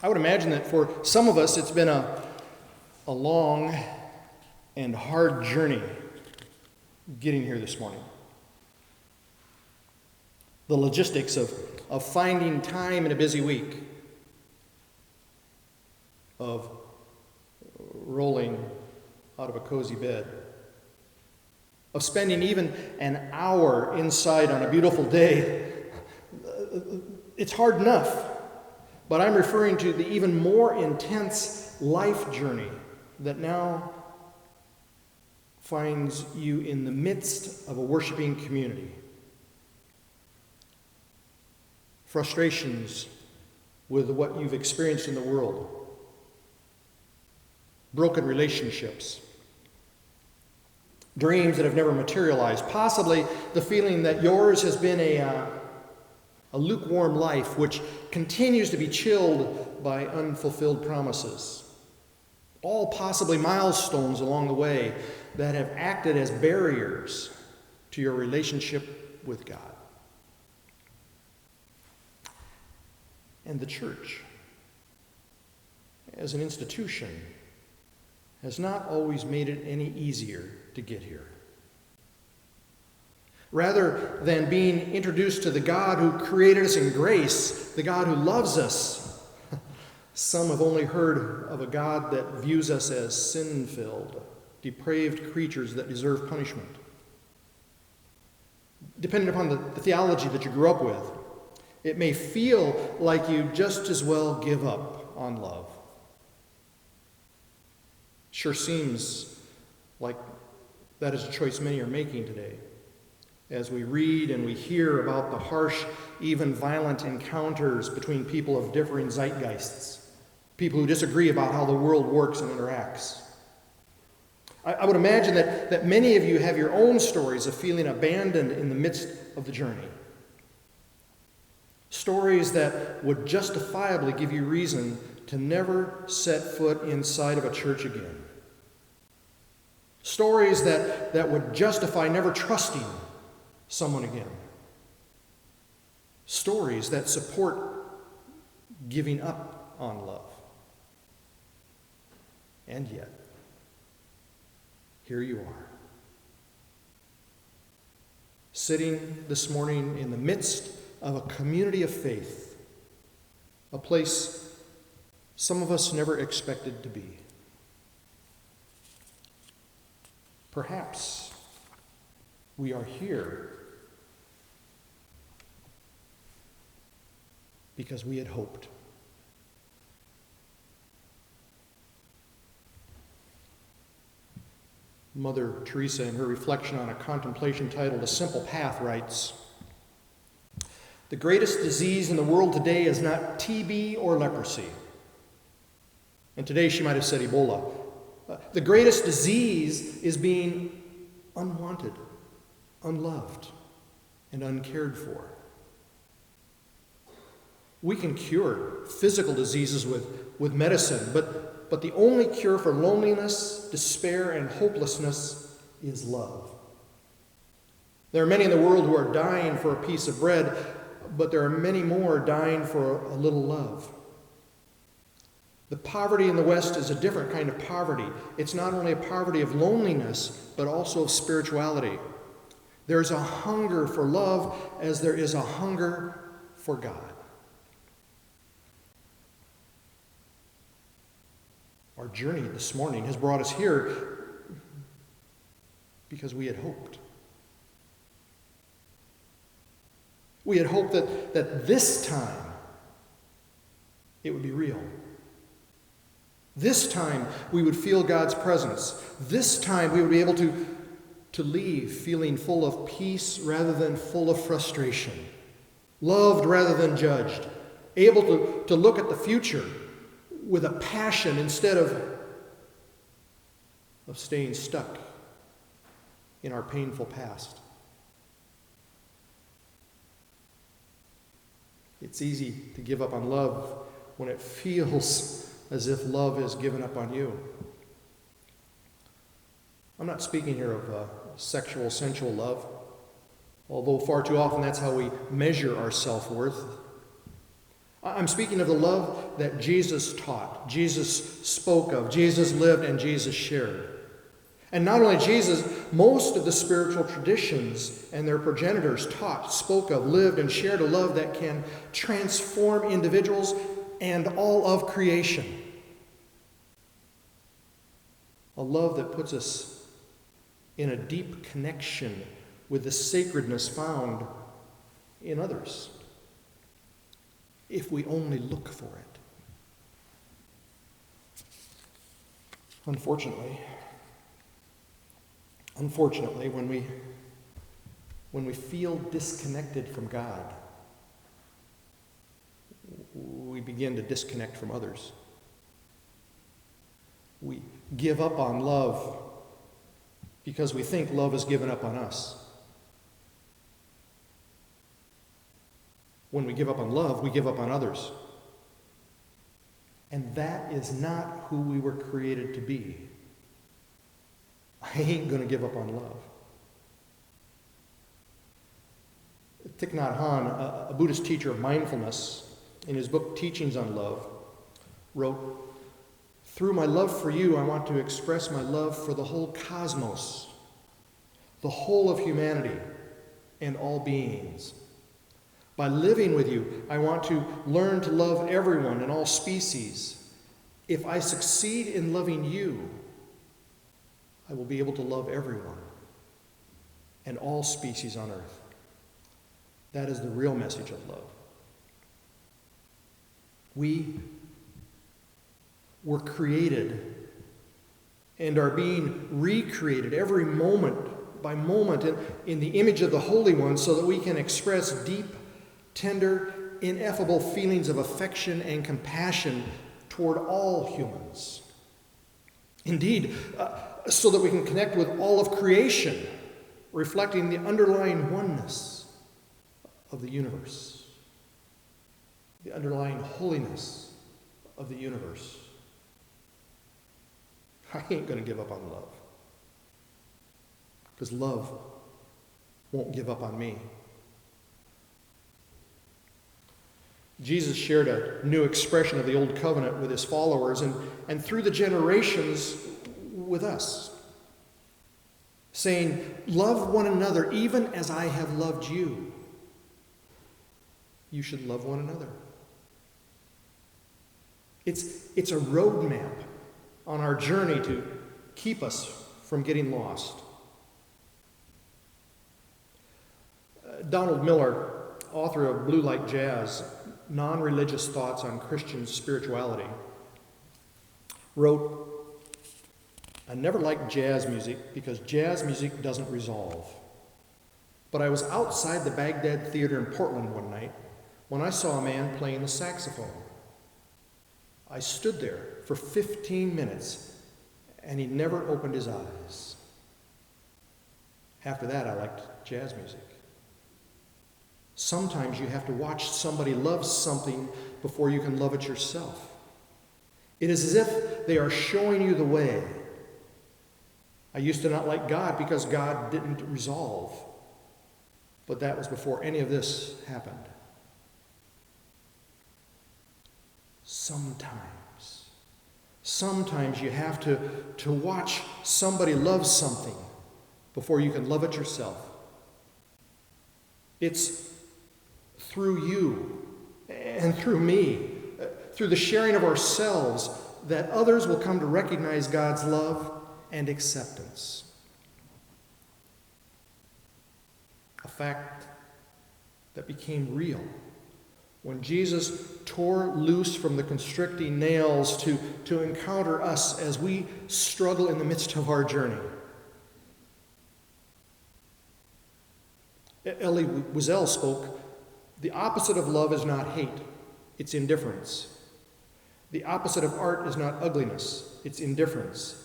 I would imagine that for some of us it's been a long and hard journey getting here this morning. The logistics of finding time in a busy week, of rolling out of a cozy bed, of spending even an hour inside on a beautiful day. It's hard enough, but I'm referring to the even more intense life journey that now finds you in the midst of a worshiping community. Frustrations with what you've experienced in the world, broken relationships, dreams that have never materialized, possibly the feeling that yours has been a lukewarm life which continues to be chilled by unfulfilled promises. All possibly milestones along the way that have acted as barriers to your relationship with God. And the church, as an institution, has not always made it any easier to get here. Rather than being introduced to the God who created us in grace, the God who loves us, some have only heard of a God that views us as sin-filled, depraved creatures that deserve punishment. Depending upon the theology that you grew up with, it may feel like you just as well give up on love. Sure seems like that is a choice many are making today, as we read and we hear about the harsh, even violent encounters between people of differing zeitgeists, people who disagree about how the world works and interacts. I would imagine that many of you have your own stories of feeling abandoned in the midst of the journey. Stories that would justifiably give you reason to never set foot inside of a church again. Stories that would justify never trusting someone again. Stories that support giving up on love. And yet, here you are, sitting this morning in the midst of a community of faith, a place some of us never expected to be. Perhaps we are here because we had hoped. Mother Teresa, in her reflection on a contemplation titled A Simple Path, writes, "The greatest disease in the world today is not TB or leprosy." And today she might have said Ebola. The greatest disease is being unwanted, unloved, and uncared for. We can cure physical diseases with medicine, but the only cure for loneliness, despair, and hopelessness is love. There are many in the world who are dying for a piece of bread, but there are many more dying for a little love. The poverty in the West is a different kind of poverty. It's not only a poverty of loneliness, but also of spirituality. There's a hunger for love as there is a hunger for God. Our journey this morning has brought us here because we had hoped. We had hoped that this time it would be real. This time we would feel God's presence. This time we would be able to leave feeling full of peace rather than full of frustration, loved rather than judged, able to look at the future with a passion instead of staying stuck in our painful past. It's easy to give up on love when it feels as if love has given up on you. I'm not speaking here of sexual, sensual love, although far too often that's how we measure our self-worth. I'm speaking of the love that Jesus taught, Jesus spoke of, Jesus lived, and Jesus shared. And not only Jesus, most of the spiritual traditions and their progenitors taught, spoke of, lived, and shared a love that can transform individuals and all of creation. A love that puts us in a deep connection with the sacredness found in others, if we only look for it. Unfortunately, when we feel disconnected from God, we begin to disconnect from others. We give up on love because we think love is given up on us. When we give up on love, we give up on others. And that is not who we were created to be. I ain't going to give up on love. Thich Nhat Hanh, a Buddhist teacher of mindfulness, in his book Teachings on Love, wrote, "Through my love for you, I want to express my love for the whole cosmos, the whole of humanity, and all beings. By living with you, I want to learn to love everyone and all species. If I succeed in loving you, I will be able to love everyone and all species on earth." That is the real message of love. We were created and are being recreated every moment by moment in the image of the Holy One so that we can express deep, tender, ineffable feelings of affection and compassion toward all humans. Indeed, so that we can connect with all of creation, reflecting the underlying oneness of the universe, the underlying holiness of the universe. I ain't going to give up on love, because love won't give up on me. Jesus shared a new expression of the Old Covenant with his followers and through the generations with us, saying, "Love one another even as I have loved you. You should love one another." It's a roadmap on our journey to keep us from getting lost. Donald Miller, author of Blue Like Jazz, Non-Religious Thoughts on Christian Spirituality, wrote, "I never liked jazz music because jazz music doesn't resolve. But I was outside the Baghdad Theater in Portland one night when I saw a man playing the saxophone. I stood there for 15 minutes and he never opened his eyes. After that, I liked jazz music." Sometimes you have to watch somebody love something before you can love it yourself. It is as if they are showing you the way. I used to not like God because God didn't resolve. But that was before any of this happened. Sometimes you have to watch somebody love something before you can love it yourself. It's through you and through me, through the sharing of ourselves, that others will come to recognize God's love and acceptance. A fact that became real when Jesus tore loose from the constricting nails to encounter us as we struggle in the midst of our journey. Elie Wiesel spoke, "The opposite of love is not hate, it's indifference. The opposite of art is not ugliness, it's indifference.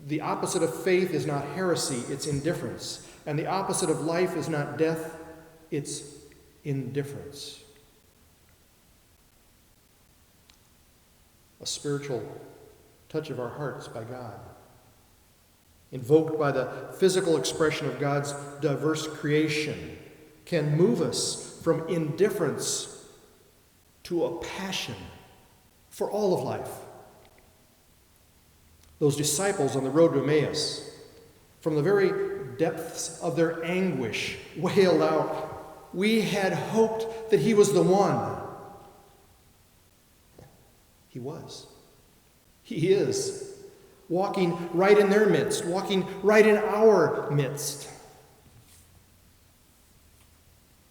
The opposite of faith is not heresy, it's indifference. And the opposite of life is not death, it's indifference." A spiritual touch of our hearts by God, invoked by the physical expression of God's diverse creation, can move us from indifference to a passion for all of life. Those disciples on the road to Emmaus, from the very depths of their anguish, wailed out, "We had hoped that he was the one." He was. He is. Walking right in their midst, walking right in our midst.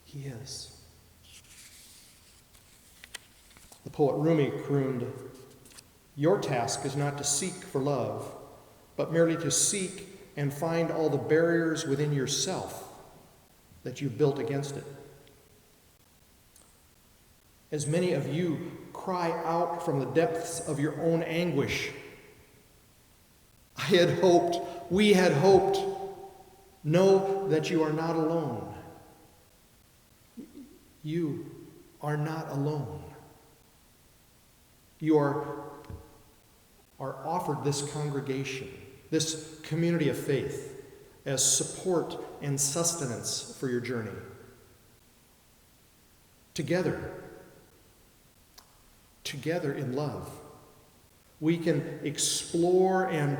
He is. The poet Rumi crooned, "Your task is not to seek for love, but merely to seek and find all the barriers within yourself that you've built against it." As many of you cry out from the depths of your own anguish, "I had hoped, we had hoped," know that you are not alone. You are not alone. You are offered this congregation, this community of faith, as support and sustenance for your journey. Together in love, we can explore and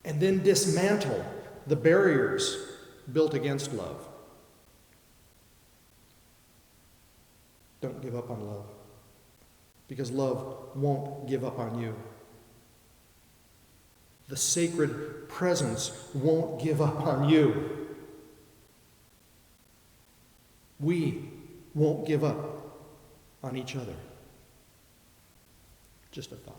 then dismantle the barriers built against love. Don't give up on love, because love won't give up on you. The sacred presence won't give up on you. We won't give up on each other. Just a thought.